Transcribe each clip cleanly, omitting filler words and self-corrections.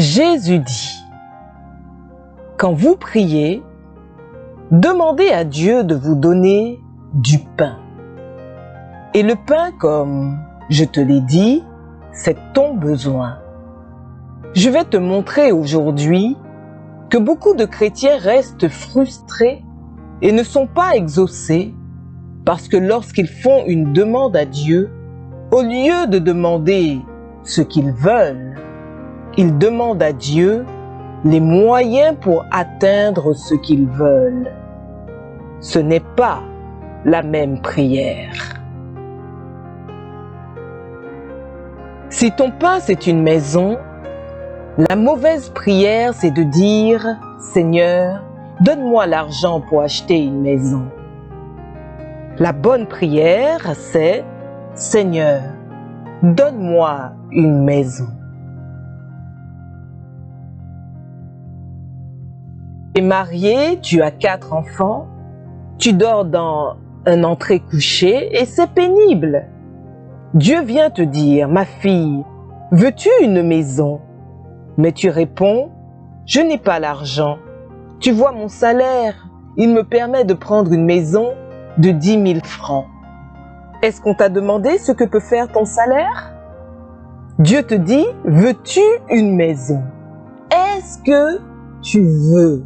Jésus dit, quand vous priez, demandez à Dieu de vous donner du pain. Et le pain, comme je te l'ai dit, c'est ton besoin. Je vais te montrer aujourd'hui que beaucoup de chrétiens restent frustrés et ne sont pas exaucés parce que lorsqu'ils font une demande à Dieu, au lieu de demander ce qu'ils veulent, ils demandent à Dieu les moyens pour atteindre ce qu'ils veulent. Ce n'est pas la même prière. Si ton pain c'est une maison, la mauvaise prière c'est de dire « Seigneur, donne-moi l'argent pour acheter une maison ». La bonne prière c'est « Seigneur, donne-moi une maison ». Tu es marié, tu as 4 enfants, tu dors dans un entrée-couchée et c'est pénible. Dieu vient te dire, ma fille, veux-tu une maison? Mais tu réponds, je n'ai pas l'argent. Tu vois mon salaire, il me permet de prendre une maison de 10 000 francs. Est-ce qu'on t'a demandé ce que peut faire ton salaire? Dieu te dit, veux-tu une maison? Est-ce que tu veux?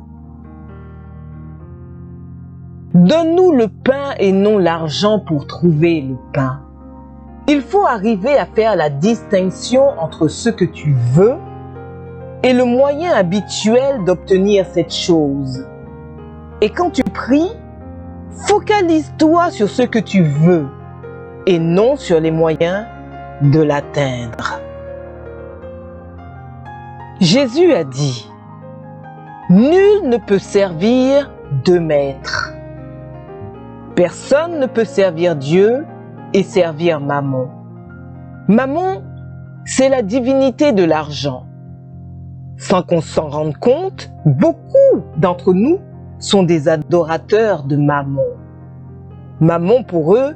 Donne-nous le pain et non l'argent pour trouver le pain. Il faut arriver à faire la distinction entre ce que tu veux et le moyen habituel d'obtenir cette chose. Et quand tu pries, focalise-toi sur ce que tu veux et non sur les moyens de l'atteindre. Jésus a dit, « Nul ne peut servir 2 maîtres. Personne ne peut servir Dieu et servir Mammon. » Mammon, c'est la divinité de l'argent. Sans qu'on s'en rende compte, beaucoup d'entre nous sont des adorateurs de Mammon. Mammon, pour eux,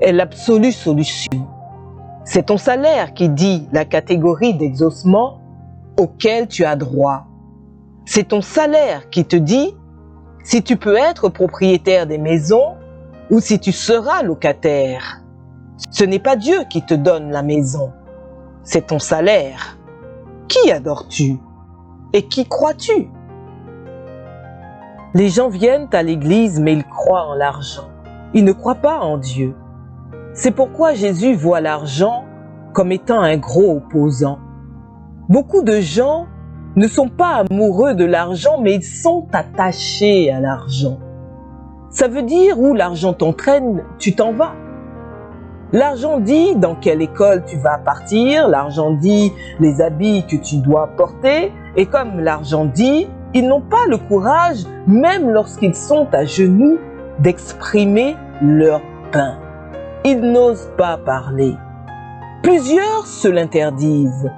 est l'absolue solution. C'est ton salaire qui dit la catégorie d'exaucement auquel tu as droit. C'est ton salaire qui te dit si tu peux être propriétaire des maisons ou si tu seras locataire. Ce n'est pas Dieu qui te donne la maison, c'est ton salaire. Qui adores-tu et qui crois-tu? Les gens viennent à l'église mais ils croient en l'argent. Ils ne croient pas en Dieu. C'est pourquoi Jésus voit l'argent comme étant un gros opposant. Beaucoup de gens ne sont pas amoureux de l'argent, mais ils sont attachés à l'argent. Ça veut dire où l'argent t'entraîne, tu t'en vas. L'argent dit dans quelle école tu vas partir, l'argent dit les habits que tu dois porter, et comme l'argent dit, ils n'ont pas le courage, même lorsqu'ils sont à genoux, d'exprimer leur pain. Ils n'osent pas parler. Plusieurs se l'interdisent.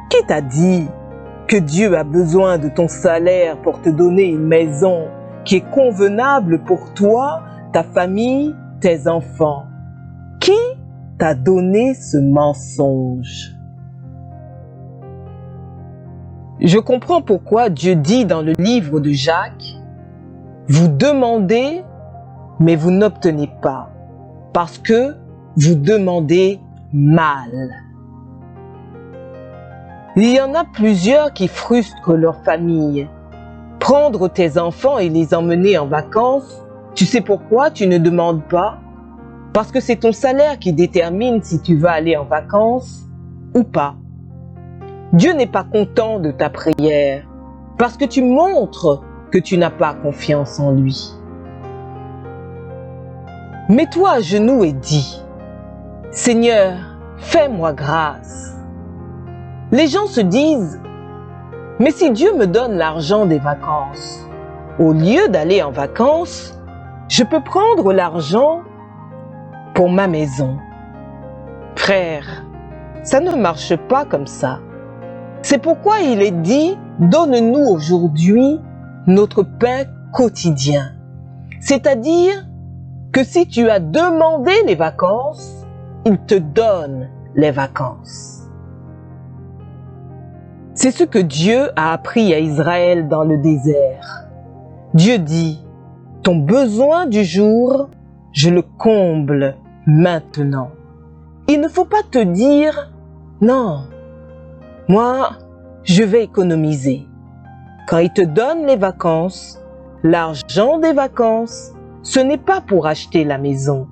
Qui t'a dit que Dieu a besoin de ton salaire pour te donner une maison qui est convenable pour toi, ta famille, tes enfants? Qui t'a donné ce mensonge? Je comprends pourquoi Dieu dit dans le livre de Jacques, « Vous demandez, mais vous n'obtenez pas, parce que vous demandez mal. » Il y en a plusieurs qui frustrent leur famille. Prendre tes enfants et les emmener en vacances, tu sais pourquoi tu ne demandes pas? Parce que c'est ton salaire qui détermine si tu vas aller en vacances ou pas. Dieu n'est pas content de ta prière parce que tu montres que tu n'as pas confiance en lui. Mets-toi à genoux et dis, « Seigneur, fais-moi grâce. » Les gens se disent, « Mais si Dieu me donne l'argent des vacances, au lieu d'aller en vacances, je peux prendre l'argent pour ma maison. » Frère, ça ne marche pas comme ça. C'est pourquoi il est dit, « Donne-nous aujourd'hui notre pain quotidien. » C'est-à-dire que si tu as demandé les vacances, il te donne les vacances. C'est ce que Dieu a appris à Israël dans le désert. Dieu dit, « Ton besoin du jour, je le comble maintenant. » Il ne faut pas te dire, « Non, moi, je vais économiser. » Quand il te donne les vacances, l'argent des vacances, ce n'est pas pour acheter la maison.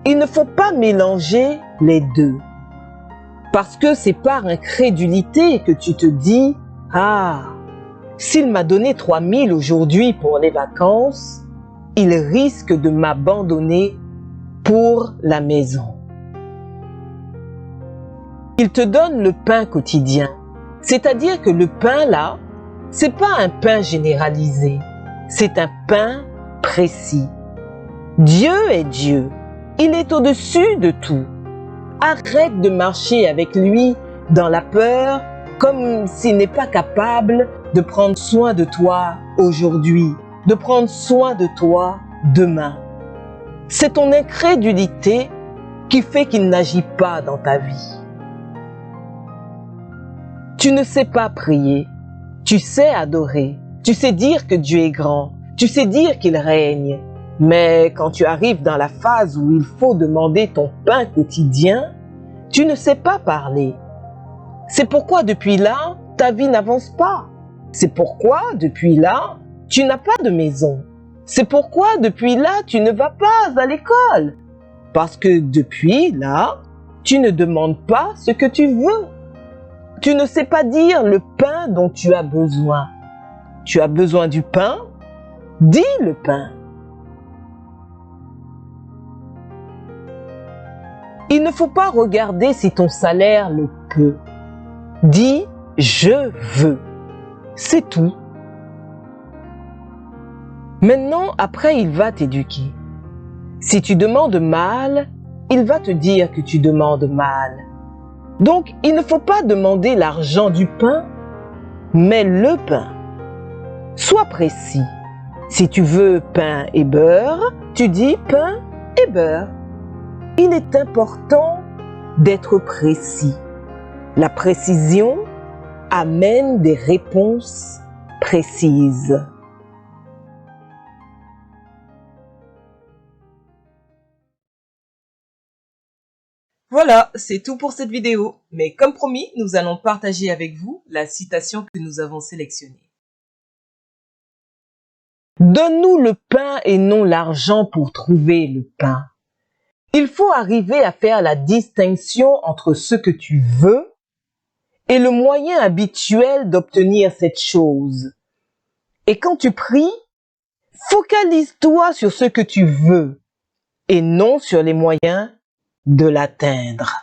Il ne faut pas mélanger les deux. Parce que c'est par incrédulité que tu te dis, « Ah, s'il m'a donné 3 000 aujourd'hui pour les vacances, il risque de m'abandonner pour la maison. » Il te donne le pain quotidien. C'est-à-dire que le pain là, c'est pas un pain généralisé, c'est un pain précis. Dieu est Dieu. Il est au-dessus de tout. Arrête de marcher avec lui dans la peur comme s'il n'est pas capable de prendre soin de toi aujourd'hui, de prendre soin de toi demain. C'est ton incrédulité qui fait qu'il n'agit pas dans ta vie. Tu ne sais pas prier, tu sais adorer, tu sais dire que Dieu est grand, tu sais dire qu'il règne. Mais quand tu arrives dans la phase où il faut demander ton pain quotidien, tu ne sais pas parler. C'est pourquoi depuis là, ta vie n'avance pas. C'est pourquoi depuis là, tu n'as pas de maison. C'est pourquoi depuis là, tu ne vas pas à l'école. Parce que depuis là, tu ne demandes pas ce que tu veux. Tu ne sais pas dire le pain dont tu as besoin. Tu as besoin du pain? Dis le pain. Il ne faut pas regarder si ton salaire le peut. Dis « je veux ». C'est tout. Maintenant, après, il va t'éduquer. Si tu demandes mal, il va te dire que tu demandes mal. Donc, il ne faut pas demander l'argent du pain, mais le pain. Sois précis. Si tu veux pain et beurre, tu dis pain et beurre. Il est important d'être précis. La précision amène des réponses précises. Voilà, c'est tout pour cette vidéo. Mais comme promis, nous allons partager avec vous la citation que nous avons sélectionnée. Donne-nous le pain et non l'argent pour trouver le pain. Il faut arriver à faire la distinction entre ce que tu veux et le moyen habituel d'obtenir cette chose. Et quand tu pries, focalise-toi sur ce que tu veux et non sur les moyens de l'atteindre.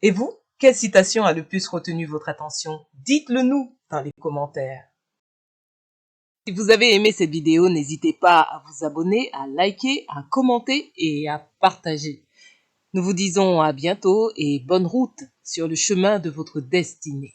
Et vous, quelle citation a le plus retenu votre attention? Dites-le nous dans les commentaires. Si vous avez aimé cette vidéo, n'hésitez pas à vous abonner, à liker, à commenter et à partager. Nous vous disons à bientôt et bonne route sur le chemin de votre destinée.